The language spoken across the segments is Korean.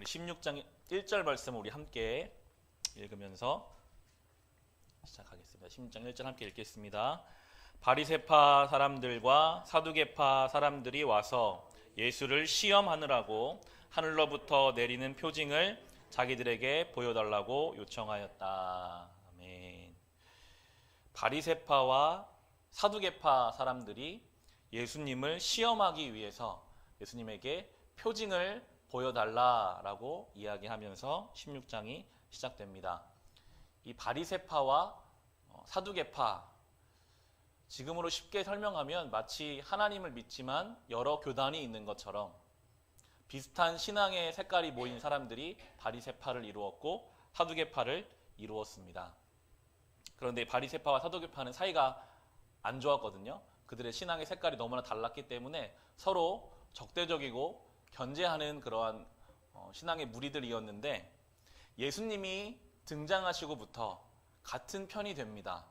우리 16장 1절 말씀을 우리 함께 읽으면서 시작하겠습니다. 16장 1절 함께 읽겠습니다. 바리새파 사람들과 사두개파 사람들이 와서 예수를 시험하느라고 하늘로부터 내리는 표징을 자기들에게 보여달라고 요청하였다. 아멘. 바리새파와 사두개파 사람들이 예수님을 시험하기 위해서 예수님에게 표징을 보여달라라고 이야기하면서 16장이 시작됩니다. 이 바리새파와 사두개파, 지금으로 쉽게 설명하면 마치 하나님을 믿지만 여러 교단이 있는 것처럼 비슷한 신앙의 색깔이 모인 사람들이 바리새파를 이루었고 사두개파를 이루었습니다. 그런데 바리새파와 사두개파는 사이가 안 좋았거든요. 그들의 신앙의 색깔이 너무나 달랐기 때문에 서로 적대적이고 견제하는 그러한 신앙의 무리들이었는데 예수님이 등장하시고부터 같은 편이 됩니다.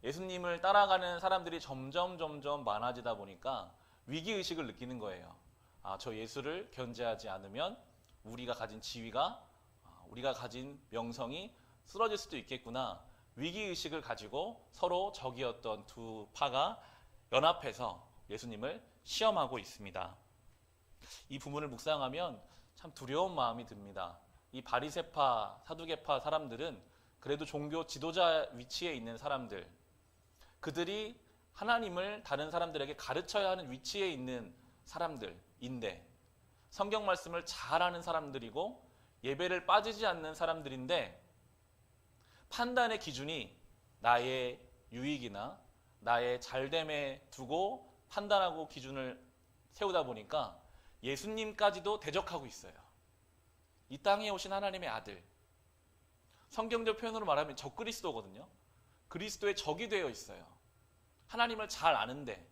예수님을 따라가는 사람들이 점점 많아지다 보니까 위기의식을 느끼는 거예요. 저 예수를 견제하지 않으면 우리가 가진 지위가, 우리가 가진 명성이 쓰러질 수도 있겠구나. 위기의식을 가지고 서로 적이었던 두 파가 연합해서 예수님을 시험하고 있습니다. 이 부분을 묵상하면 참 두려운 마음이 듭니다. 이 바리새파, 사두개파 사람들은 그래도 종교 지도자 위치에 있는 사람들, 그들이 하나님을 다른 사람들에게 가르쳐야 하는 위치에 있는 사람들인데 성경 말씀을 잘 아는 사람들이고 예배를 빠지지 않는 사람들인데 판단의 기준이 나의 유익이나 나의 잘됨에 두고 판단하고 기준을 세우다 보니까 예수님까지도 대적하고 있어요. 이 땅에 오신 하나님의 아들, 성경적 표현으로 말하면 적그리스도거든요. 그리스도의 적이 되어 있어요. 하나님을 잘 아는데,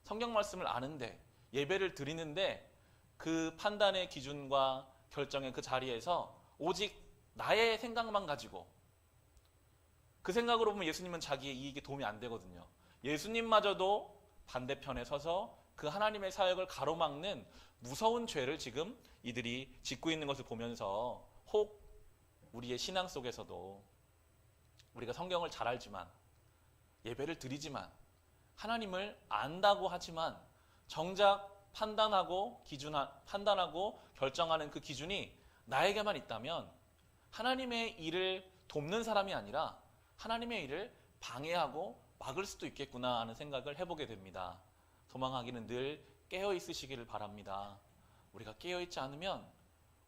성경 말씀을 아는데, 예배를 드리는데 그 판단의 기준과 결정의 그 자리에서 오직 나의 생각만 가지고, 그 생각으로 보면 예수님은 자기의 이익에 도움이 안 되거든요. 예수님마저도 반대편에 서서 그 하나님의 사역을 가로막는 무서운 죄를 지금 이들이 짓고 있는 것을 보면서 혹 우리의 신앙 속에서도 우리가 성경을 잘 알지만 예배를 드리지만 하나님을 안다고 하지만 정작 판단하고 결정하는 그 기준이 나에게만 있다면 하나님의 일을 돕는 사람이 아니라 하나님의 일을 방해하고 막을 수도 있겠구나 하는 생각을 해보게 됩니다. 소망하기는 늘 깨어 있으시기를 바랍니다. 우리가 깨어 있지 않으면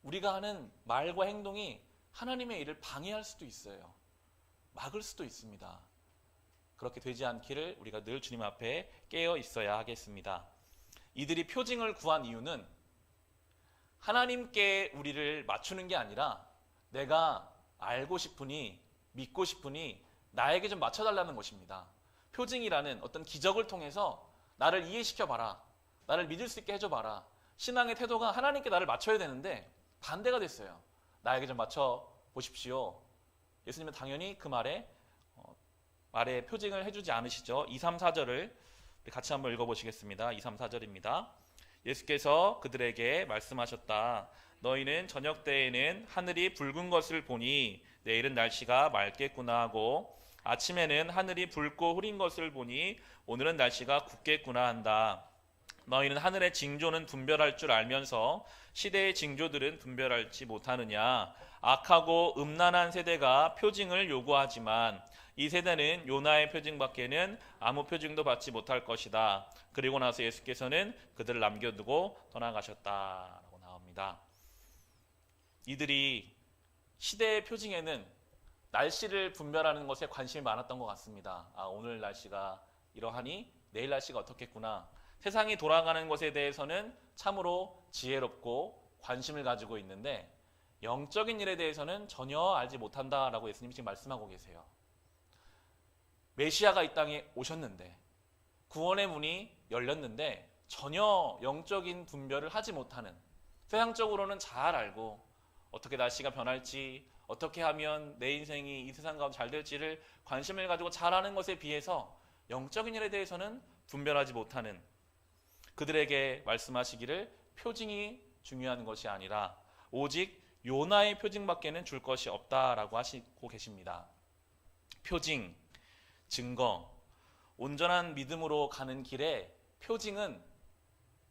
우리가 하는 말과 행동이 하나님의 일을 방해할 수도 있어요. 막을 수도 있습니다. 그렇게 되지 않기를 우리가 늘 주님 앞에 깨어 있어야 하겠습니다. 이들이 표징을 구한 이유는 하나님께 우리를 맞추는 게 아니라 내가 알고 싶으니 믿고 싶으니 나에게 좀 맞춰달라는 것입니다. 표징이라는 어떤 기적을 통해서 나를 이해시켜봐라. 나를 믿을 수 있게 해줘봐라. 신앙의 태도가 하나님께 나를 맞춰야 되는데 반대가 됐어요. 나에게 좀 맞춰보십시오. 예수님은 당연히 그 말에 표징을 해주지 않으시죠. 2, 3, 4절을 같이 한번 읽어보시겠습니다. 2, 3, 4절입니다. 예수께서 그들에게 말씀하셨다. 너희는 저녁 때에는 하늘이 붉은 것을 보니 내일은 날씨가 맑겠구나 하고 아침에는 하늘이 붉고 흐린 것을 보니 오늘은 날씨가 굳겠구나 한다. 너희는 하늘의 징조는 분별할 줄 알면서 시대의 징조들은 분별하지 못하느냐. 악하고 음란한 세대가 표징을 요구하지만 이 세대는 요나의 표징밖에는 아무 표징도 받지 못할 것이다. 그리고 나서 예수께서는 그들을 남겨두고 떠나가셨다라고 나옵니다. 이들이 시대의 표징에는 날씨를 분별하는 것에 관심이 많았던 것 같습니다. 오늘 날씨가 이러하니 내일 날씨가 어떻겠구나. 세상이 돌아가는 것에 대해서는 참으로 지혜롭고 관심을 가지고 있는데 영적인 일에 대해서는 전혀 알지 못한다라고 예수님이 지금 말씀하고 계세요. 메시아가 이 땅에 오셨는데 구원의 문이 열렸는데 전혀 영적인 분별을 하지 못하는, 세상적으로는 잘 알고 어떻게 날씨가 변할지, 어떻게 하면 내 인생이 이 세상 가운데 잘 될지를 관심을 가지고 잘 아는 것에 비해서 영적인 일에 대해서는 분별하지 못하는 그들에게 말씀하시기를 표징이 중요한 것이 아니라 오직 요나의 표징밖에는 줄 것이 없다라고 하시고 계십니다. 표징, 증거, 온전한 믿음으로 가는 길에 표징은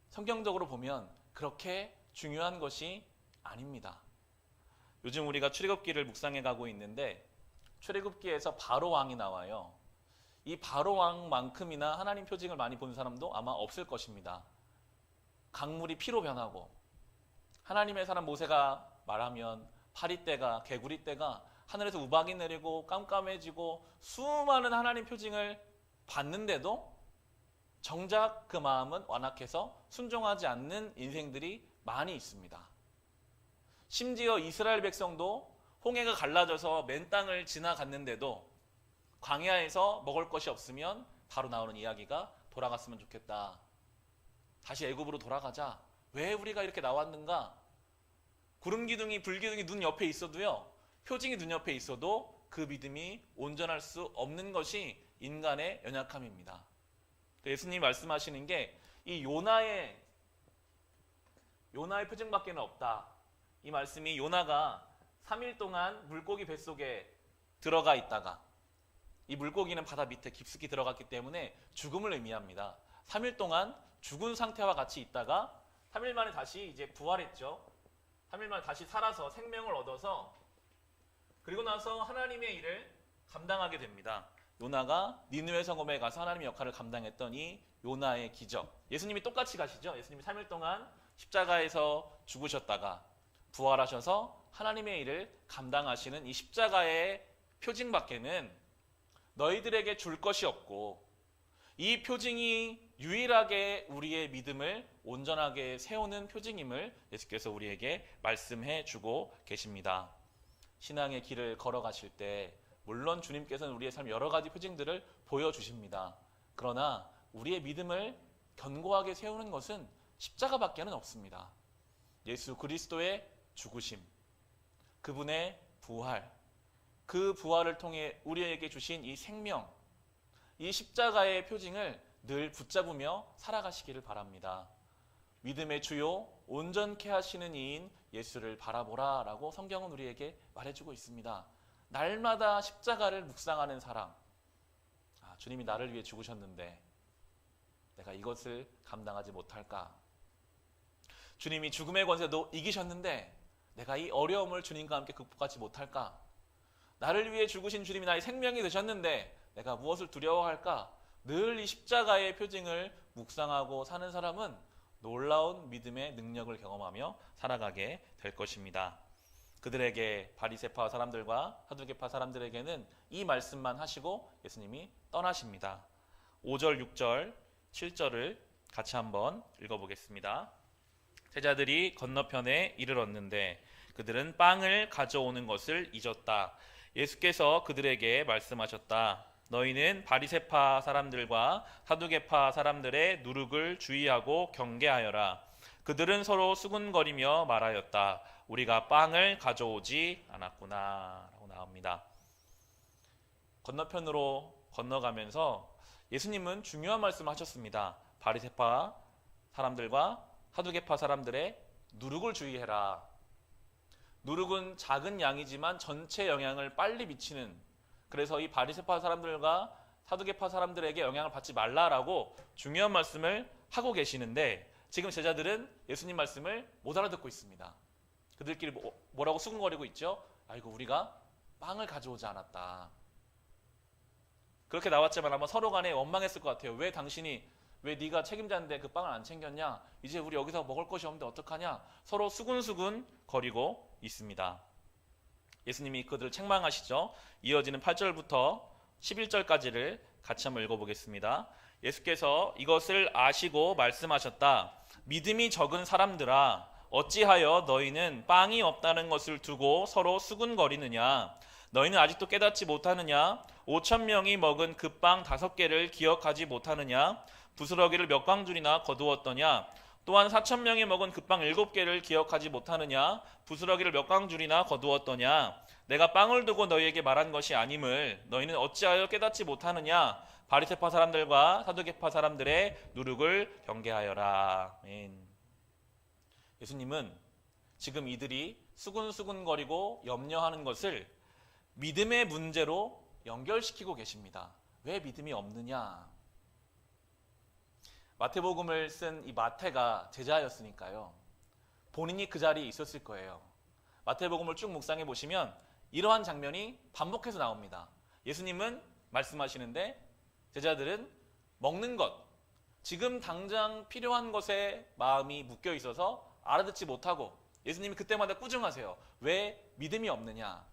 성경적으로 보면 그렇게 중요한 것이 아닙니다. 요즘 우리가 출애굽기를 묵상해 가고 있는데 출애굽기에서 바로 왕이 나와요. 이 바로 왕만큼이나 하나님 표징을 많이 본 사람도 아마 없을 것입니다. 강물이 피로 변하고 하나님의 사람 모세가 말하면 파리떼가 개구리떼가 하늘에서 우박이 내리고 깜깜해지고 수많은 하나님 표징을 봤는데도 정작 그 마음은 완악해서 순종하지 않는 인생들이 많이 있습니다. 심지어 이스라엘 백성도 홍해가 갈라져서 맨 땅을 지나갔는데도 광야에서 먹을 것이 없으면 바로 나오는 이야기가 돌아갔으면 좋겠다. 다시 애굽으로 돌아가자. 왜 우리가 이렇게 나왔는가? 구름 기둥이 불기둥이 눈 옆에 있어도요. 표징이 눈 옆에 있어도 그 믿음이 온전할 수 없는 것이 인간의 연약함입니다. 예수님이 말씀하시는 게 이 요나의 표징밖에는 없다. 이 말씀이 요나가 3일 동안 물고기 뱃속에 들어가 있다가 이 물고기는 바다 밑에 깊숙이 들어갔기 때문에 죽음을 의미합니다. 3일 동안 죽은 상태와 같이 있다가 3일 만에 다시 이제 부활했죠. 3일 만에 다시 살아서 생명을 얻어서 그리고 나서 하나님의 일을 감당하게 됩니다. 요나가 니느웨 성읍에 가서 하나님의 역할을 감당했던 이 요나의 기적. 예수님이 똑같이 가시죠. 예수님이 3일 동안 십자가에서 죽으셨다가 부활하셔서 하나님의 일을 감당하시는 이 십자가의 표징밖에는 너희들에게 줄 것이 없고 이 표징이 유일하게 우리의 믿음을 온전하게 세우는 표징임을 예수께서 우리에게 말씀해 주고 계십니다. 신앙의 길을 걸어가실 때 물론 주님께서는 우리의 삶 여러 가지 표징들을 보여주십니다. 그러나 우리의 믿음을 견고하게 세우는 것은 십자가밖에는 없습니다. 예수 그리스도의 죽으심, 그분의 부활, 그 부활을 통해 우리에게 주신 이 생명, 이 십자가의 표징을 늘 붙잡으며 살아가시기를 바랍니다. 믿음의 주요 온전케 하시는 이인 예수를 바라보라 라고 성경은 우리에게 말해주고 있습니다. 날마다 십자가를 묵상하는 사람, 주님이 나를 위해 죽으셨는데 내가 이것을 감당하지 못할까? 주님이 죽음의 권세도 이기셨는데 내가 이 어려움을 주님과 함께 극복하지 못할까? 나를 위해 죽으신 주님이 나의 생명이 되셨는데 내가 무엇을 두려워할까? 늘 이 십자가의 표징을 묵상하고 사는 사람은 놀라운 믿음의 능력을 경험하며 살아가게 될 것입니다. 그들에게 바리새파 사람들과 사두개파 사람들에게는 이 말씀만 하시고 예수님이 떠나십니다. 5절, 6절, 7절을 같이 한번 읽어보겠습니다. 제자들이 건너편에 이르렀는데 그들은 빵을 가져오는 것을 잊었다. 예수께서 그들에게 말씀하셨다. 너희는 바리새파 사람들과 사두개파 사람들의 누룩을 주의하고 경계하여라. 그들은 서로 수군거리며 말하였다. 우리가 빵을 가져오지 않았구나 라고 나옵니다. 건너편으로 건너가면서 예수님은 중요한 말씀을 하셨습니다. 바리새파 사람들과 사두개파 사람들의 누룩을 주의해라. 누룩은 작은 양이지만 전체 영향을 빨리 미치는, 그래서 이 바리새파 사람들과 사두개파 사람들에게 영향을 받지 말라라고 중요한 말씀을 하고 계시는데 지금 제자들은 예수님 말씀을 못 알아듣고 있습니다. 그들끼리 뭐라고 수군거리고 있죠? 아이고 우리가 빵을 가져오지 않았다. 그렇게 나왔지만 아마 서로 간에 원망했을 것 같아요. 왜 네가 책임자인데 그 빵을 안 챙겼냐? 이제 우리 여기서 먹을 것이 없는데 어떡하냐? 서로 수군수군 거리고 있습니다. 예수님이 그들을 책망하시죠. 이어지는 8절부터 11절까지를 같이 한번 읽어보겠습니다. 예수께서 이것을 아시고 말씀하셨다. 믿음이 적은 사람들아, 어찌하여 너희는 빵이 없다는 것을 두고 서로 수군거리느냐? 너희는 아직도 깨닫지 못하느냐? 5,000명이 먹은 그 빵 5개를 기억하지 못하느냐? 부스러기를 몇 광줄이나 거두었더냐? 또한 4,000명이 먹은 그 빵 7개를 기억하지 못하느냐? 부스러기를 몇 광줄이나 거두었더냐? 내가 빵을 두고 너희에게 말한 것이 아님을 너희는 어찌하여 깨닫지 못하느냐? 바리새파 사람들과 사두개파 사람들의 누룩을 경계하여라. 아멘. 예수님은 지금 이들이 수근수근거리고 염려하는 것을 믿음의 문제로 연결시키고 계십니다. 왜 믿음이 없느냐? 마태복음을 쓴 이 마태가 제자였으니까요. 본인이 그 자리에 있었을 거예요. 마태복음을 쭉 묵상해 보시면 이러한 장면이 반복해서 나옵니다. 예수님은 말씀하시는데 제자들은 먹는 것, 지금 당장 필요한 것에 마음이 묶여 있어서 알아듣지 못하고 예수님이 그때마다 꾸중하세요. 왜 믿음이 없느냐?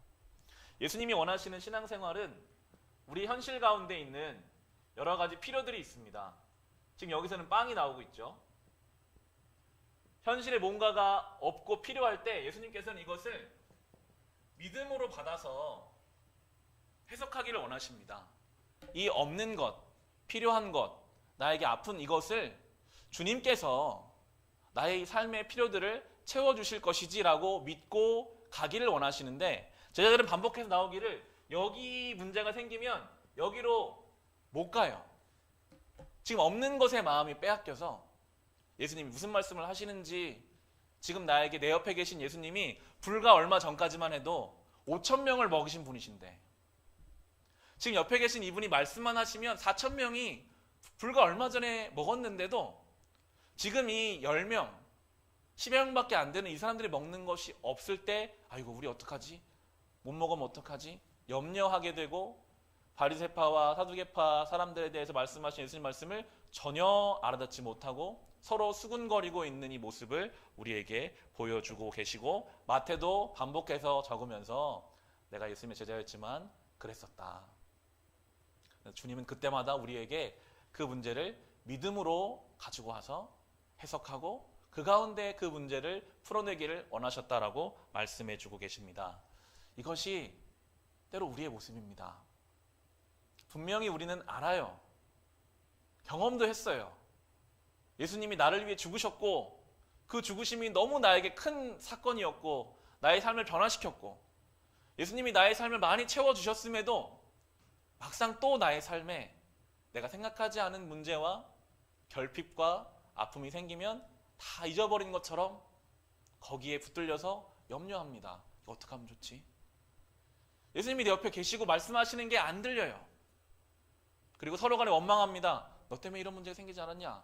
예수님이 원하시는 신앙생활은 우리 현실 가운데 있는 여러 가지 필요들이 있습니다. 지금 여기서는 빵이 나오고 있죠. 현실에 뭔가가 없고 필요할 때 예수님께서는 이것을 믿음으로 받아서 해석하기를 원하십니다. 이 없는 것, 필요한 것, 나에게 아픈 이것을 주님께서 나의 삶의 필요들을 채워주실 것이지라고 믿고 가기를 원하시는데 제자들은 반복해서 나오기를 여기 문제가 생기면 여기로 못 가요. 지금 없는 것에 마음이 빼앗겨서 예수님이 무슨 말씀을 하시는지 지금 나에게 내 옆에 계신 예수님이 불과 얼마 전까지만 해도 5,000명을 먹이신 분이신데 지금 옆에 계신 이분이 말씀만 하시면 4,000명이 불과 얼마 전에 먹었는데도 지금 이 10명, 10여 명밖에 안 되는 이 사람들이 먹는 것이 없을 때 아이고 우리 어떡하지? 못 먹으면 어떡하지? 염려하게 되고 바리새파와 사두개파 사람들에 대해서 말씀하신 예수님 말씀을 전혀 알아듣지 못하고 서로 수군거리고 있는 이 모습을 우리에게 보여주고 계시고 마태도 반복해서 적으면서 내가 예수님의 제자였지만 그랬었다. 주님은 그때마다 우리에게 그 문제를 믿음으로 가지고 와서 해석하고 그 가운데 그 문제를 풀어내기를 원하셨다라고 말씀해주고 계십니다. 이것이 때로 우리의 모습입니다. 분명히 우리는 알아요. 경험도 했어요. 예수님이 나를 위해 죽으셨고 그 죽으심이 너무 나에게 큰 사건이었고 나의 삶을 변화시켰고 예수님이 나의 삶을 많이 채워주셨음에도 막상 또 나의 삶에 내가 생각하지 않은 문제와 결핍과 아픔이 생기면 다 잊어버린 것처럼 거기에 붙들려서 염려합니다. 이거 어떻게 하면 좋지? 예수님이 내 옆에 계시고 말씀하시는 게 안 들려요. 그리고 서로 간에 원망합니다. 너 때문에 이런 문제가 생기지 않았냐?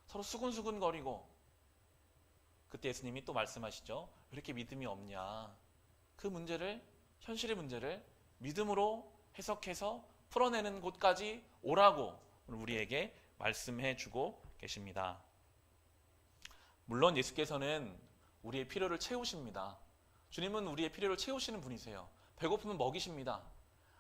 서로 수근수근거리고 그때 예수님이 또 말씀하시죠. 왜 이렇게 믿음이 없냐? 그 문제를 현실의 문제를 믿음으로 해석해서 풀어내는 곳까지 오라고 우리에게 말씀해 주고 계십니다. 물론 예수께서는 우리의 필요를 채우십니다. 주님은 우리의 필요를 채우시는 분이세요. 배고프면 먹이십니다.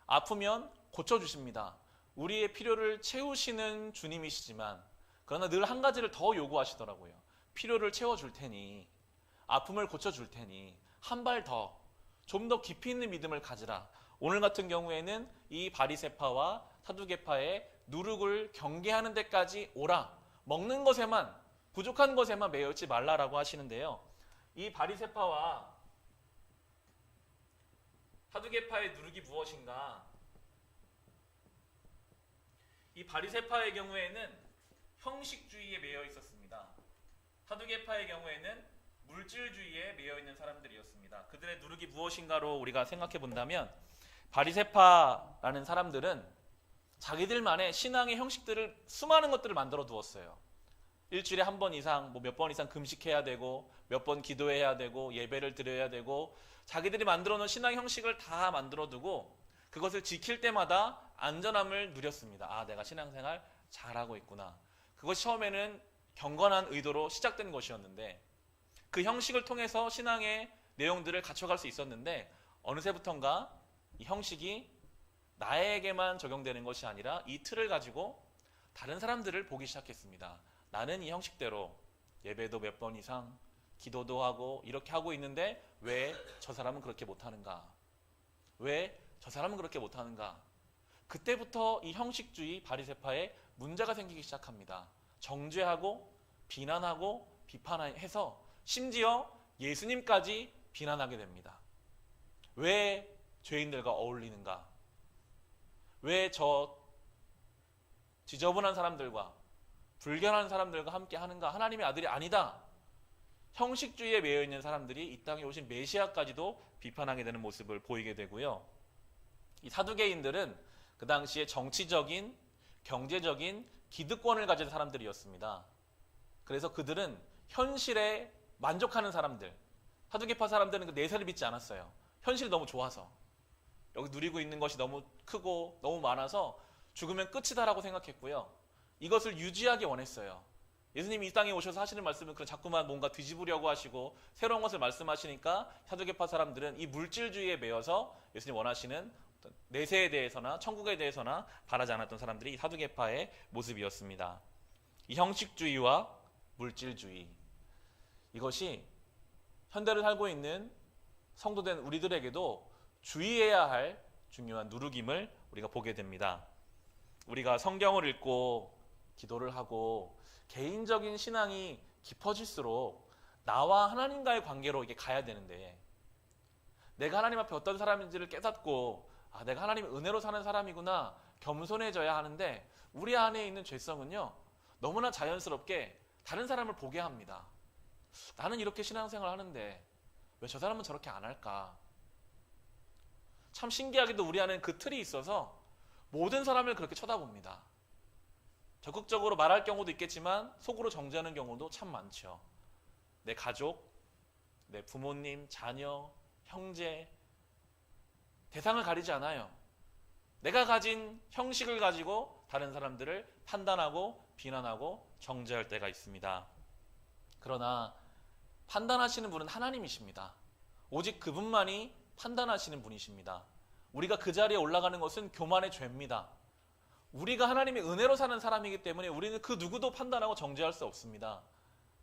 아프면 고쳐주십니다. 우리의 필요를 채우시는 주님이시지만 그러나 늘 한 가지를 더 요구하시더라고요. 필요를 채워줄 테니 아픔을 고쳐줄 테니 한 발 더, 좀 더 깊이 있는 믿음을 가지라. 오늘 같은 경우에는 이 바리새파와 사두개파의 누룩을 경계하는 데까지 오라. 먹는 것에만, 부족한 것에만 매여 있지 말라라고 하시는데요. 이 바리새파와 사두개파의 누룩이 무엇인가? 이 바리새파의 경우에는 형식주의에 매여 있었습니다. 사두개파의 경우에는 물질주의에 매여 있는 사람들이었습니다. 그들의 누룩이 무엇인가로 우리가 생각해 본다면 바리새파라는 사람들은 자기들만의 신앙의 형식들을 수많은 것들을 만들어 두었어요. 일주일에 한 번 이상, 몇 번 이상 금식해야 되고 몇 번 기도해야 되고 예배를 드려야 되고 자기들이 만들어 놓은 신앙 형식을 다 만들어 두고 그것을 지킬 때마다 안전함을 누렸습니다. 아, 내가 신앙생활 잘하고 있구나. 그것이 처음에는 경건한 의도로 시작된 것이었는데 그 형식을 통해서 신앙의 내용들을 갖춰갈 수 있었는데 어느새부턴가 이 형식이 나에게만 적용되는 것이 아니라 이 틀을 가지고 다른 사람들을 보기 시작했습니다. 나는 이 형식대로 예배도 몇 번 이상 기도도 하고 이렇게 하고 있는데 왜 저 사람은 그렇게 못하는가? 왜 저 사람은 그렇게 못하는가? 그때부터 이 형식주의 바리새파에 문제가 생기기 시작합니다. 정죄하고 비난하고 비판해서 심지어 예수님까지 비난하게 됩니다. 왜 죄인들과 어울리는가? 왜 저 지저분한 사람들과 불결한 사람들과 함께 하는가? 하나님의 아들이 아니다. 형식주의에 매여 있는 사람들이 이 땅에 오신 메시아까지도 비판하게 되는 모습을 보이게 되고요. 이 사두개인들은 그 당시에 정치적인, 경제적인 기득권을 가진 사람들이었습니다. 그래서 그들은 현실에 만족하는 사람들, 사두개파 사람들은 그 내세를 믿지 않았어요. 현실이 너무 좋아서, 여기 누리고 있는 것이 너무 크고 너무 많아서 죽으면 끝이다라고 생각했고요. 이것을 유지하기 원했어요. 예수님이 이 땅에 오셔서 하시는 말씀은 그런 자꾸만 뭔가 뒤집으려고 하시고 새로운 것을 말씀하시니까 사두개파 사람들은 이 물질주의에 매여서 예수님 원하시는 어떤 내세에 대해서나 천국에 대해서나 바라지 않았던 사람들이 이 사두개파의 모습이었습니다. 이 형식주의와 물질주의, 이것이 현대를 살고 있는 성도된 우리들에게도 주의해야 할 중요한 누룩임을 우리가 보게 됩니다. 우리가 성경을 읽고 기도를 하고 개인적인 신앙이 깊어질수록 나와 하나님과의 관계로 이게 가야 되는데, 내가 하나님 앞에 어떤 사람인지를 깨닫고 내가 하나님의 은혜로 사는 사람이구나 겸손해져야 하는데, 우리 안에 있는 죄성은요 너무나 자연스럽게 다른 사람을 보게 합니다. 나는 이렇게 신앙생활을 하는데 왜 저 사람은 저렇게 안 할까? 참 신기하게도 우리 안에는 그 틀이 있어서 모든 사람을 그렇게 쳐다봅니다. 적극적으로 말할 경우도 있겠지만 속으로 정죄하는 경우도 참 많죠. 내 가족, 내 부모님, 자녀, 형제, 대상을 가리지 않아요. 내가 가진 형식을 가지고 다른 사람들을 판단하고 비난하고 정죄할 때가 있습니다. 그러나 판단하시는 분은 하나님이십니다. 오직 그분만이 판단하시는 분이십니다. 우리가 그 자리에 올라가는 것은 교만의 죄입니다. 우리가 하나님의 은혜로 사는 사람이기 때문에 우리는 그 누구도 판단하고 정죄할 수 없습니다.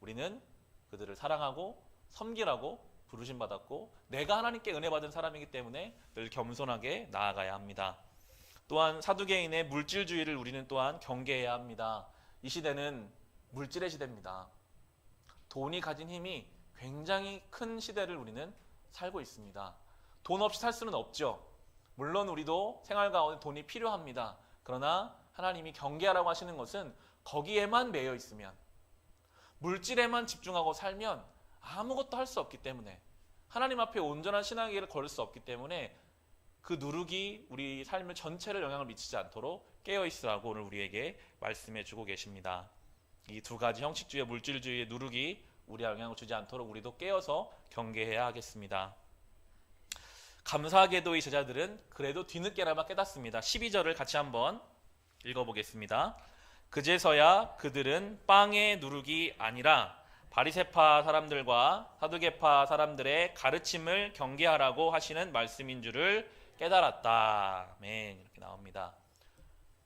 우리는 그들을 사랑하고 섬기라고 부르심받았고 내가 하나님께 은혜 받은 사람이기 때문에 늘 겸손하게 나아가야 합니다. 또한 사두개인의 물질주의를 우리는 또한 경계해야 합니다. 이 시대는 물질의 시대입니다. 돈이 가진 힘이 굉장히 큰 시대를 우리는 살고 있습니다. 돈 없이 살 수는 없죠. 물론 우리도 생활 가운데 돈이 필요합니다. 그러나 하나님이 경계하라고 하시는 것은 거기에만 매여 있으면, 물질에만 집중하고 살면 아무것도 할 수 없기 때문에, 하나님 앞에 온전한 신앙의 길을 걸을 수 없기 때문에 그 누룩이 우리 삶의 전체를 영향을 미치지 않도록 깨어있으라고 오늘 우리에게 말씀해 주고 계십니다. 이 두 가지 형식주의와 물질주의의 누룩이 우리에 영향을 주지 않도록 우리도 깨어서 경계해야 하겠습니다. 감사하게도 이 제자들은 그래도 뒤늦게나마 깨닫습니다. 12절을 같이 한번 읽어보겠습니다. 그제서야 그들은 빵의 누룩이 아니라 바리새파 사람들과 사두개파 사람들의 가르침을 경계하라고 하시는 말씀인 줄을 깨달았다. 아멘. 이렇게 나옵니다.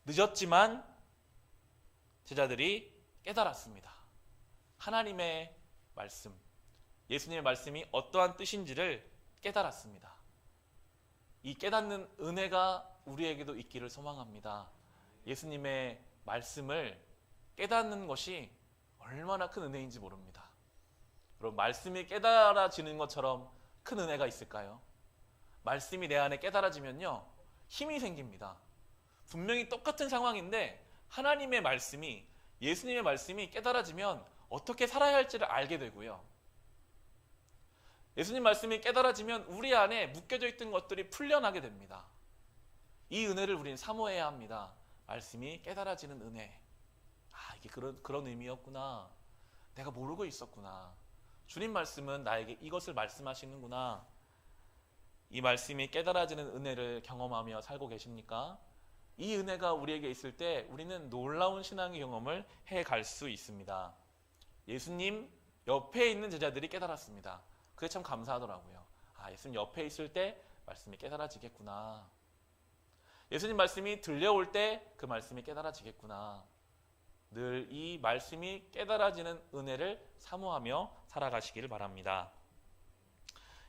늦었지만 제자들이 깨달았습니다. 하나님의 말씀, 예수님의 말씀이 어떠한 뜻인지를 깨달았습니다. 이 깨닫는 은혜가 우리에게도 있기를 소망합니다. 예수님의 말씀을 깨닫는 것이 얼마나 큰 은혜인지 모릅니다. 여러분, 말씀이 깨달아지는 것처럼 큰 은혜가 있을까요? 말씀이 내 안에 깨달아지면요, 힘이 생깁니다. 분명히 똑같은 상황인데 하나님의 말씀이, 예수님의 말씀이 깨달아지면 어떻게 살아야 할지를 알게 되고요. 예수님 말씀이 깨달아지면 우리 안에 묶여져 있던 것들이 풀려나게 됩니다. 이 은혜를 우리는 사모해야 합니다. 말씀이 깨달아지는 은혜. 이게 그런 의미였구나. 내가 모르고 있었구나. 주님 말씀은 나에게 이것을 말씀하시는구나. 이 말씀이 깨달아지는 은혜를 경험하며 살고 계십니까? 이 은혜가 우리에게 있을 때 우리는 놀라운 신앙의 경험을 해갈 수 있습니다. 예수님 옆에 있는 제자들이 깨달았습니다. 그게 참 감사하더라고요. 예수님 옆에 있을 때 말씀이 깨달아지겠구나. 예수님 말씀이 들려올 때 그 말씀이 깨달아지겠구나. 늘 이 말씀이 깨달아지는 은혜를 사모하며 살아가시기를 바랍니다.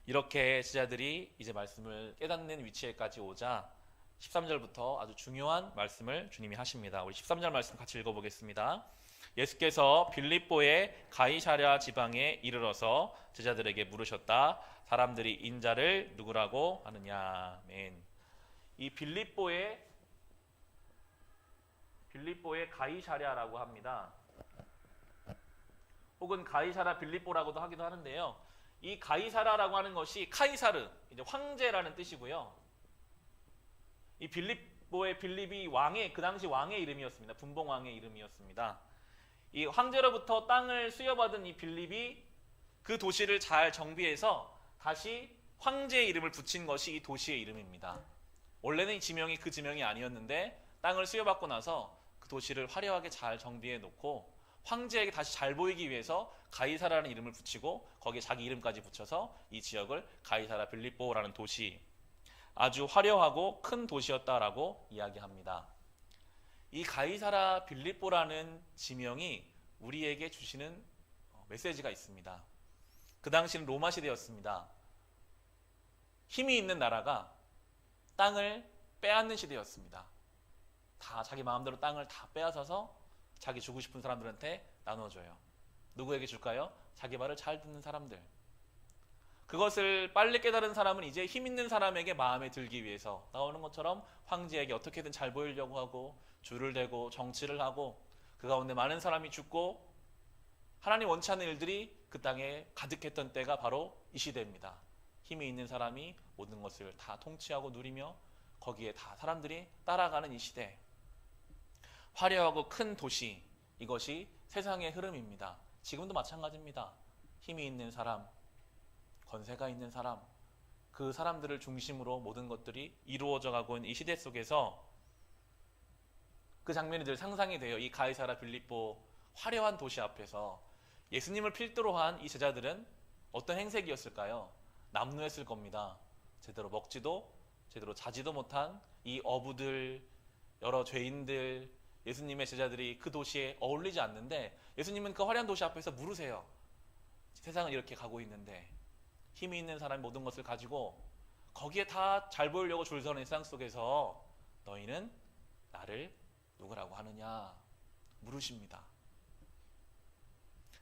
이렇게 제자들이 이제 말씀을 깨닫는 위치에까지 오자 13절부터 아주 중요한 말씀을 주님이 하십니다. 우리 13절 말씀 같이 읽어보겠습니다. 예수께서 빌립보의 가이사랴 지방에 이르러서 제자들에게 물으셨다. 사람들이 인자를 누구라고 하느냐. 아멘. 이 빌립보의 가이사랴라고 합니다. 혹은 가이사라 빌립보라고도 하기도 하는데요. 이 가이사라라고 하는 것이 카이사르, 이제 황제라는 뜻이고요. 이 빌립보의 빌립이 그 당시 왕의 이름이었습니다. 분봉 왕의 이름이었습니다. 이 황제로부터 땅을 수여받은 이 빌립이 그 도시를 잘 정비해서 다시 황제의 이름을 붙인 것이 이 도시의 이름입니다. 원래는 이 지명이 그 지명이 아니었는데 땅을 수여받고 나서 그 도시를 화려하게 잘 정비해 놓고 황제에게 다시 잘 보이기 위해서 가이사라라는 이름을 붙이고 거기에 자기 이름까지 붙여서 이 지역을 가이사라 빌립보라는 도시, 아주 화려하고 큰 도시였다라고 이야기합니다. 이 가이사라 빌립보라는 지명이 우리에게 주시는 메시지가 있습니다. 그 당시는 로마 시대였습니다. 힘이 있는 나라가 땅을 빼앗는 시대였습니다. 다 자기 마음대로 땅을 다 빼앗아서 자기 주고 싶은 사람들한테 나눠줘요. 누구에게 줄까요? 자기 말을 잘 듣는 사람들. 그것을 빨리 깨달은 사람은 이제 힘 있는 사람에게 마음에 들기 위해서 나오는 것처럼 황제에게 어떻게든 잘 보이려고 하고 줄을 대고 정치를 하고 그 가운데 많은 사람이 죽고 하나님 원치 않는 일들이 그 땅에 가득했던 때가 바로 이 시대입니다. 힘이 있는 사람이 모든 것을 다 통치하고 누리며 거기에 다 사람들이 따라가는 이 시대. 화려하고 큰 도시, 이것이 세상의 흐름입니다. 지금도 마찬가지입니다. 힘이 있는 사람, 권세가 있는 사람, 그 사람들을 중심으로 모든 것들이 이루어져 가고 있는 이 시대 속에서 그 장면이 늘 상상이 돼요. 이 가이사라 빌립보 화려한 도시 앞에서 예수님을 필두로 한 이 제자들은 어떤 행색이었을까요? 남루했을 겁니다. 제대로 먹지도 제대로 자지도 못한 이 어부들, 여러 죄인들, 예수님의 제자들이 그 도시에 어울리지 않는데 예수님은 그 화려한 도시 앞에서 물으세요. 세상은 이렇게 가고 있는데 힘이 있는 사람이 모든 것을 가지고 거기에 다 잘 보이려고 줄 서는 세상 속에서 너희는 나를 누구라고 하느냐 물으십니다.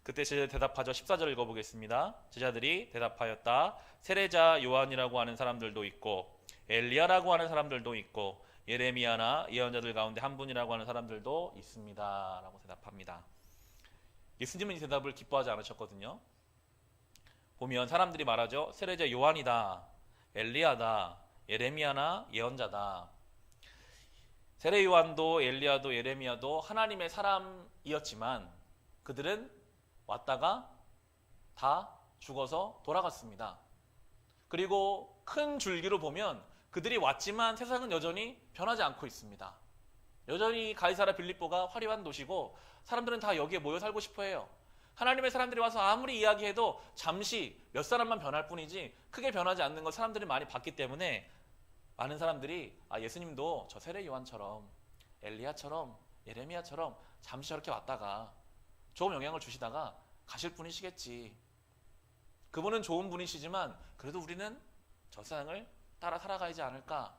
그때 제자들이 대답하죠. 14절 읽어보겠습니다. 제자들이 대답하였다. 세례자 요한이라고 하는 사람들도 있고 엘리야라고 하는 사람들도 있고 예레미야나 예언자들 가운데 한 분이라고 하는 사람들도 있습니다 라고 대답합니다. 예수님은 이 대답을 기뻐하지 않으셨거든요. 보면 사람들이 말하죠. 세례자 요한이다, 엘리야다, 예레미야나 예언자다. 세례 요한도 엘리야도 예레미야도 하나님의 사람이었지만 그들은 왔다가 다 죽어서 돌아갔습니다. 그리고 큰 줄기로 보면 그들이 왔지만 세상은 여전히 변하지 않고 있습니다. 여전히 가이사라 빌립보가 화려한 도시고 사람들은 다 여기에 모여 살고 싶어 해요. 하나님의 사람들이 와서 아무리 이야기해도 잠시 몇 사람만 변할 뿐이지 크게 변하지 않는 걸 사람들이 많이 봤기 때문에 많은 사람들이 예수님도 저 세례 요한처럼 엘리야처럼 예레미야처럼 잠시 저렇게 왔다가 좋은 영향을 주시다가 가실 분이시겠지. 그분은 좋은 분이시지만 그래도 우리는 저 세상을 따라 살아가야지 않을까.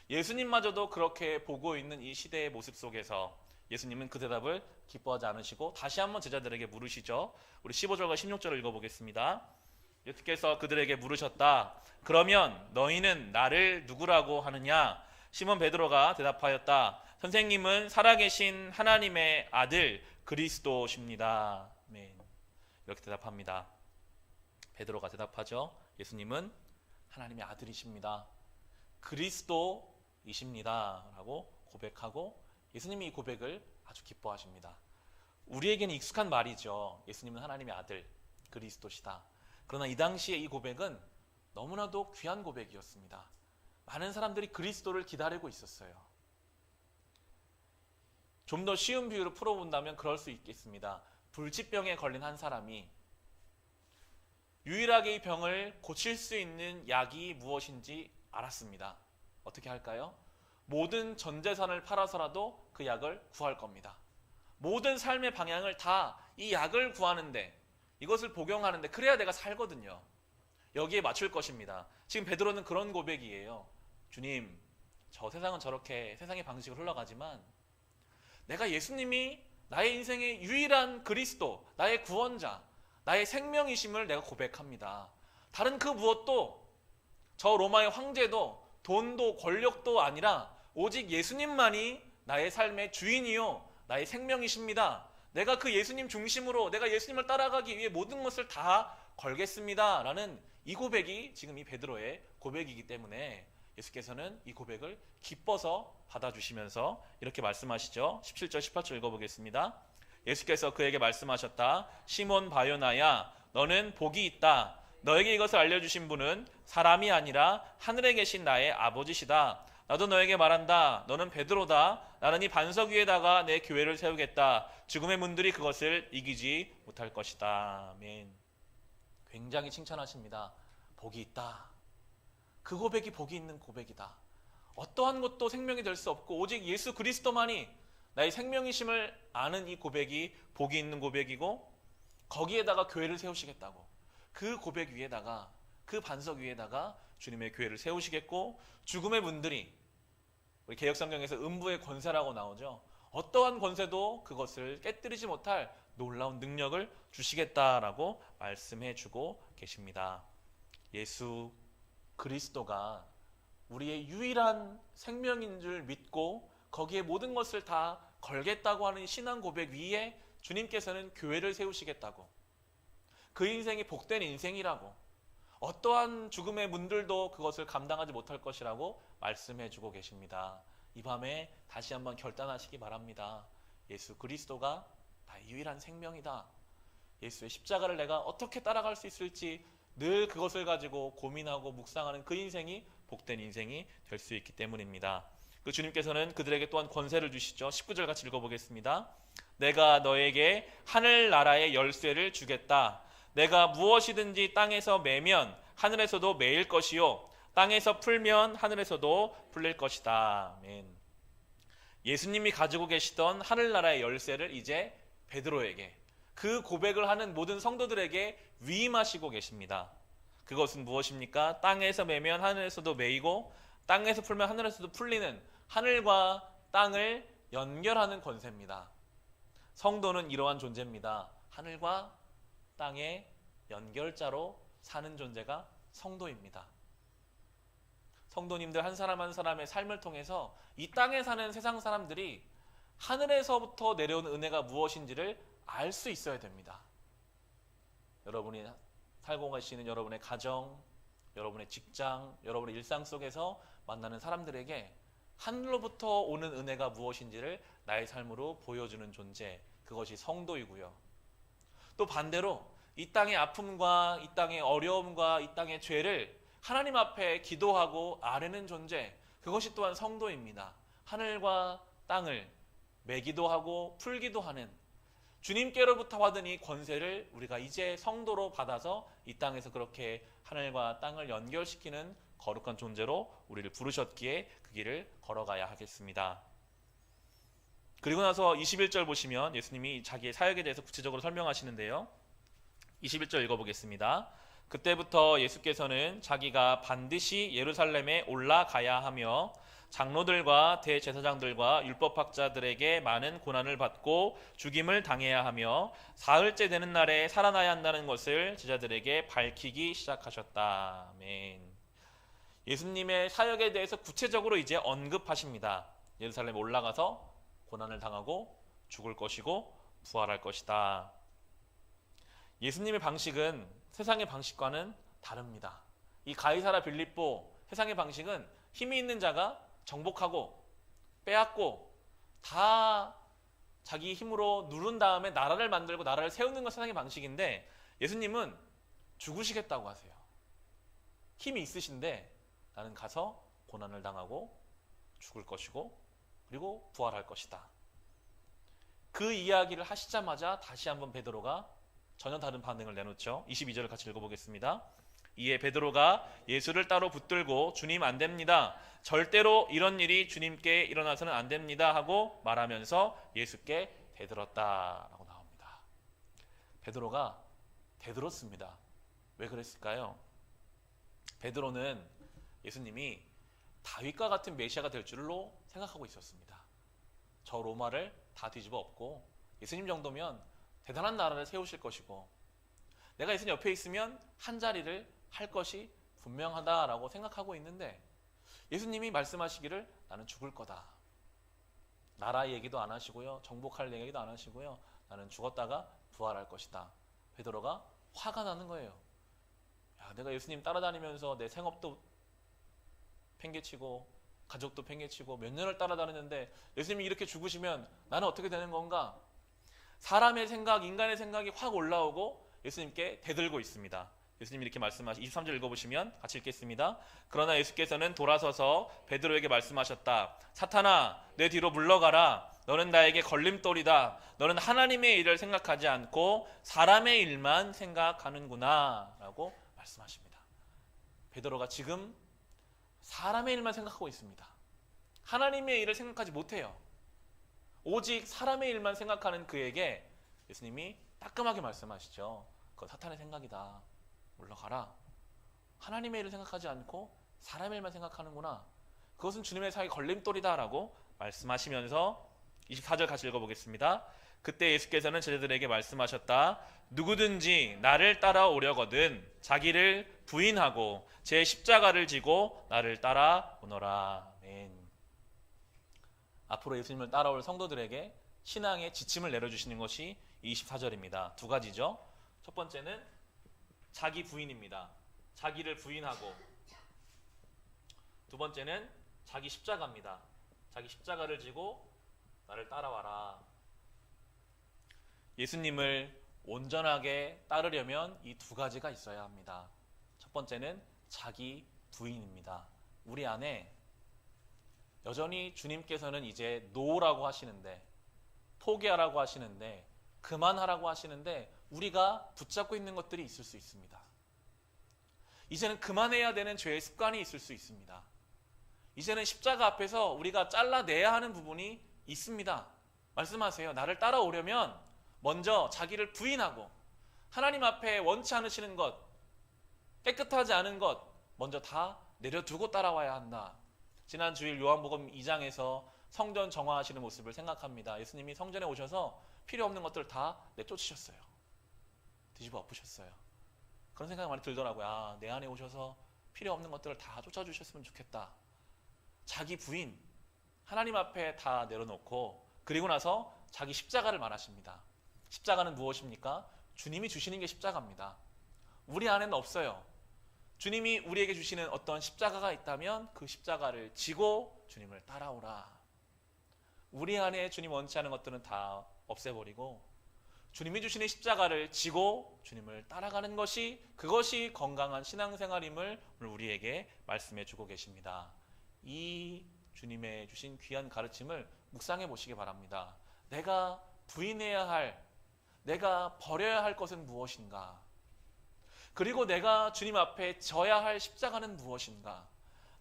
예수님마저도 그렇게 보고 있는 이 시대의 모습 속에서 예수님은 그 대답을 기뻐하지 않으시고 다시 한번 제자들에게 물으시죠. 우리 15절과 16절을 읽어보겠습니다. 예수께서 그들에게 물으셨다. 그러면 너희는 나를 누구라고 하느냐? 시몬 베드로가 대답하였다. 선생님은 살아계신 하나님의 아들 그리스도십니다. 아멘. 이렇게 대답합니다. 베드로가 대답하죠. 예수님은 하나님의 아들이십니다. 그리스도이십니다. 라고 고백하고 예수님이 이 고백을 아주 기뻐하십니다. 우리에게는 익숙한 말이죠. 예수님은 하나님의 아들 그리스도시다. 그러나 이 당시에 이 고백은 너무나도 귀한 고백이었습니다. 많은 사람들이 그리스도를 기다리고 있었어요. 좀 더 쉬운 비유로 풀어본다면 그럴 수 있겠습니다. 불치병에 걸린 한 사람이 유일하게 이 병을 고칠 수 있는 약이 무엇인지 알았습니다. 어떻게 할까요? 모든 전 재산을 팔아서라도 그 약을 구할 겁니다. 모든 삶의 방향을 다 이 약을 구하는데, 이것을 복용하는데 그래야 내가 살거든요. 여기에 맞출 것입니다. 지금 베드로는 그런 고백이에요. 주님, 저 세상은 저렇게 세상의 방식으로 흘러가지만 내가 예수님이 나의 인생의 유일한 그리스도, 나의 구원자, 나의 생명이심을 내가 고백합니다. 다른 그 무엇도, 저 로마의 황제도 돈도 권력도 아니라 오직 예수님만이 나의 삶의 주인이요 나의 생명이십니다. 내가 그 예수님 중심으로 내가 예수님을 따라가기 위해 모든 것을 다 걸겠습니다 라는 이 고백이 지금 이 베드로의 고백이기 때문에 예수께서는 이 고백을 기뻐서 받아주시면서 이렇게 말씀하시죠. 17절 18절 읽어보겠습니다. 예수께서 그에게 말씀하셨다. 시몬 바요나야, 너는 복이 있다. 너에게 이것을 알려주신 분은 사람이 아니라 하늘에 계신 나의 아버지시다. 나도 너에게 말한다. 너는 베드로다. 나는 이 반석 위에다가 내 교회를 세우겠다. 죽음의 문들이 그것을 이기지 못할 것이다. 아멘. 굉장히 칭찬하십니다. 복이 있다. 그 고백이 복이 있는 고백이다. 어떠한 것도 생명이 될 수 없고 오직 예수 그리스도만이 나의 생명이심을 아는 이 고백이 복이 있는 고백이고, 거기에다가 교회를 세우시겠다고, 그 고백 위에다가, 그 반석 위에다가 주님의 교회를 세우시겠고, 죽음의 문들이, 우리 개역성경에서 음부의 권세라고 나오죠. 어떠한 권세도 그것을 깨뜨리지 못할 놀라운 능력을 주시겠다라고 말씀해 주고 계십니다. 예수 그리스도가 우리의 유일한 생명인 줄 믿고 거기에 모든 것을 다 걸겠다고 하는 신앙 고백 위에 주님께서는 교회를 세우시겠다고, 그 인생이 복된 인생이라고, 어떠한 죽음의 문들도 그것을 감당하지 못할 것이라고 말씀해 주고 계십니다. 이 밤에 다시 한번 결단하시기 바랍니다. 예수 그리스도가 나의 유일한 생명이다. 예수의 십자가를 내가 어떻게 따라갈 수 있을지 늘 그것을 가지고 고민하고 묵상하는 그 인생이 복된 인생이 될 수 있기 때문입니다. 그 주님께서는 그들에게 또한 권세를 주시죠. 19절 같이 읽어보겠습니다. 내가 너에게 하늘나라의 열쇠를 주겠다. 내가 무엇이든지 땅에서 매면 하늘에서도 매일 것이요, 땅에서 풀면 하늘에서도 풀릴 것이다. 아멘. 예수님이 가지고 계시던 하늘나라의 열쇠를 이제 베드로에게, 그 고백을 하는 모든 성도들에게 위임하시고 계십니다. 그것은 무엇입니까? 땅에서 매면 하늘에서도 매이고 땅에서 풀면 하늘에서도 풀리는 하늘과 땅을 연결하는 권세입니다. 성도는 이러한 존재입니다. 하늘과 땅의 연결자로 사는 존재가 성도입니다. 성도님들 한 사람 한 사람의 삶을 통해서 이 땅에 사는 세상 사람들이 하늘에서부터 내려온 은혜가 무엇인지를 알 수 있어야 됩니다. 여러분이 살고 계시는 여러분의 가정, 여러분의 직장, 여러분의 일상 속에서 만나는 사람들에게 하늘로부터 오는 은혜가 무엇인지를 나의 삶으로 보여주는 존재, 그것이 성도이고요. 또 반대로 이 땅의 아픔과 이 땅의 어려움과 이 땅의 죄를 하나님 앞에 기도하고 아뢰는 존재, 그것이 또한 성도입니다. 하늘과 땅을 매기도 하고 풀기도 하는 주님께로부터 받은 이 권세를 우리가 이제 성도로 받아서 이 땅에서 그렇게 하늘과 땅을 연결시키는 거룩한 존재로 우리를 부르셨기에 그 길을 걸어가야 하겠습니다. 그리고 나서 21절 보시면 예수님이 자기의 사역에 대해서 구체적으로 설명하시는데요. 21절 읽어보겠습니다. 그때부터 예수께서는 자기가 반드시 예루살렘에 올라가야 하며 장로들과 대제사장들과 율법학자들에게 많은 고난을 받고 죽임을 당해야 하며 사흘째 되는 날에 살아나야 한다는 것을 제자들에게 밝히기 시작하셨다. 아멘. 예수님의 사역에 대해서 구체적으로 이제 언급하십니다. 예루살렘에 올라가서 고난을 당하고 죽을 것이고 부활할 것이다. 예수님의 방식은 세상의 방식과는 다릅니다. 이 가이사라 빌립보 세상의 방식은 힘이 있는 자가 정복하고 빼앗고 다 자기 힘으로 누른 다음에 나라를 만들고 나라를 세우는 것 세상의 방식인데, 예수님은 죽으시겠다고 하세요. 힘이 있으신데 나는 가서 고난을 당하고 죽을 것이고 그리고 부활할 것이다. 그 이야기를 하시자마자 다시 한번 베드로가 전혀 다른 반응을 내놓죠. 22절을 같이 읽어보겠습니다. 이에 베드로가 예수를 따로 붙들고 주님 안 됩니다. 절대로 이런 일이 주님께 일어나서는 안 됩니다 하고 말하면서 예수께 대들었다라고 나옵니다. 베드로가 대들었습니다. 왜 그랬을까요? 베드로는 예수님이 다윗과 같은 메시아가 될 줄로 생각하고 있었습니다. 저 로마를 다 뒤집어 엎고 예수님 정도면 대단한 나라를 세우실 것이고 내가 예수님 옆에 있으면 한 자리를 할 것이 분명하다라고 생각하고 있는데, 예수님이 말씀하시기를 나는 죽을 거다. 나라 얘기도 안 하시고요. 정복할 얘기도 안 하시고요. 나는 죽었다가 부활할 것이다. 베드로가 화가 나는 거예요. 야, 내가 예수님 따라다니면서 내 생업도 팽개치고 가족도 팽개치고 몇 년을 따라다녔는데 예수님이 이렇게 죽으시면 나는 어떻게 되는 건가? 사람의 생각, 인간의 생각이 확 올라오고 예수님께 대들고 있습니다. 예수님이 이렇게 말씀하시 23절 읽어보시면 같이 읽겠습니다. 그러나 예수께서는 돌아서서 베드로에게 말씀하셨다. 사탄아, 내 뒤로 물러가라. 너는 나에게 걸림돌이다. 너는 하나님의 일을 생각하지 않고 사람의 일만 생각하는구나 라고 말씀하십니다. 베드로가 지금 사람의 일만 생각하고 있습니다. 하나님의 일을 생각하지 못해요. 오직 사람의 일만 생각하는 그에게 예수님이 따끔하게 말씀하시죠. 그건 사탄의 생각이다. 물러가라. 하나님의 일을 생각하지 않고 사람의 일만 생각하는구나. 그것은 주님의 사에 걸림돌이다 라고 말씀하시면서 24절 같이 읽어보겠습니다. 그때 예수께서는 제자들에게 말씀하셨다. 누구든지 나를 따라오려거든 자기를 부인하고 제 십자가를 지고 나를 따라오너라. 아멘. 앞으로 예수님을 따라올 성도들에게 신앙의 지침을 내려주시는 것이 24절입니다. 두 가지죠. 첫 번째는 자기 부인입니다. 자기를 부인하고, 두 번째는 자기 십자가입니다. 자기 십자가를 지고 나를 따라와라. 예수님을 온전하게 따르려면 이 두 가지가 있어야 합니다. 첫 번째는 자기 부인입니다. 우리 안에 여전히 주님께서는 이제 놓으라고 하시는데, 포기하라고 하시는데, 그만하라고 하시는데 우리가 붙잡고 있는 것들이 있을 수 있습니다. 이제는 그만해야 되는 죄의 습관이 있을 수 있습니다. 이제는 십자가 앞에서 우리가 잘라내야 하는 부분이 있습니다. 말씀하세요. 나를 따라오려면 먼저 자기를 부인하고 하나님 앞에 원치 않으시는 것, 깨끗하지 않은 것 먼저 다 내려두고 따라와야 한다. 지난 주일 요한복음 2장에서 성전 정화하시는 모습을 생각합니다. 예수님이 성전에 오셔서 필요 없는 것들을 다 내쫓으셨어요. 뒤집어 엎으셨어요. 그런 생각이 많이 들더라고요. 아, 내 안에 오셔서 필요 없는 것들을 다 쫓아주셨으면 좋겠다. 자기 부인, 하나님 앞에 다 내려놓고 그리고 나서 자기 십자가를 말하십니다. 십자가는 무엇입니까? 주님이 주시는 게 십자가입니다. 우리 안에는 없어요. 주님이 우리에게 주시는 어떤 십자가가 있다면 그 십자가를 지고 주님을 따라오라. 우리 안에 주님 원치 않은 것들은 다 없애버리고 주님이 주시는 십자가를 지고 주님을 따라가는 것이, 그것이 건강한 신앙생활임을 오늘 우리에게 말씀해 주고 계십니다. 이 주님의 주신 귀한 가르침을 묵상해 보시기 바랍니다. 내가 부인해야 할, 내가 버려야 할 것은 무엇인가? 그리고 내가 주님 앞에 져야 할 십자가는 무엇인가?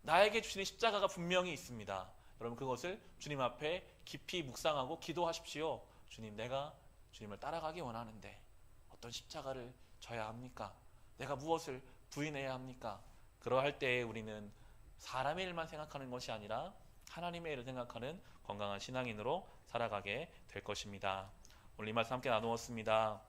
나에게 주시는 십자가가 분명히 있습니다. 여러분, 그것을 주님 앞에 깊이 묵상하고 기도하십시오. 주님, 내가 주님을 따라가기 원하는데 어떤 십자가를 져야 합니까? 내가 무엇을 부인해야 합니까? 그러할 때에 우리는 사람의 일만 생각하는 것이 아니라 하나님의 일을 생각하는 건강한 신앙인으로 살아가게 될 것입니다. 오늘 이 말씀 함께 나누었습니다.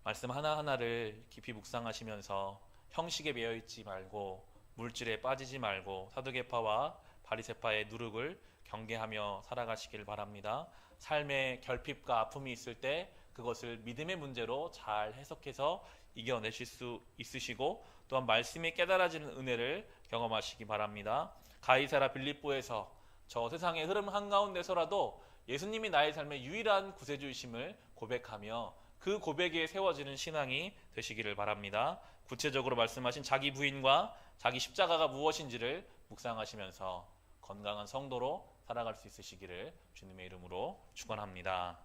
말씀 하나하나를 깊이 묵상하시면서 형식에 매여있지 말고 물질에 빠지지 말고 사두개파와 바리새파의 누룩을 경계하며 살아가시길 바랍니다. 삶의 결핍과 아픔이 있을 때 그것을 믿음의 문제로 잘 해석해서 이겨내실 수 있으시고 또한 말씀이 깨달아지는 은혜를 경험하시기 바랍니다. 가이사라 빌립보에서 저 세상의 흐름 한가운데서라도 예수님이 나의 삶의 유일한 구세주이심을 고백하며 그 고백에 세워지는 신앙이 되시기를 바랍니다. 구체적으로 말씀하신 자기 부인과 자기 십자가가 무엇인지를 묵상하시면서 건강한 성도로 살아갈 수 있으시기를 주님의 이름으로 축원합니다.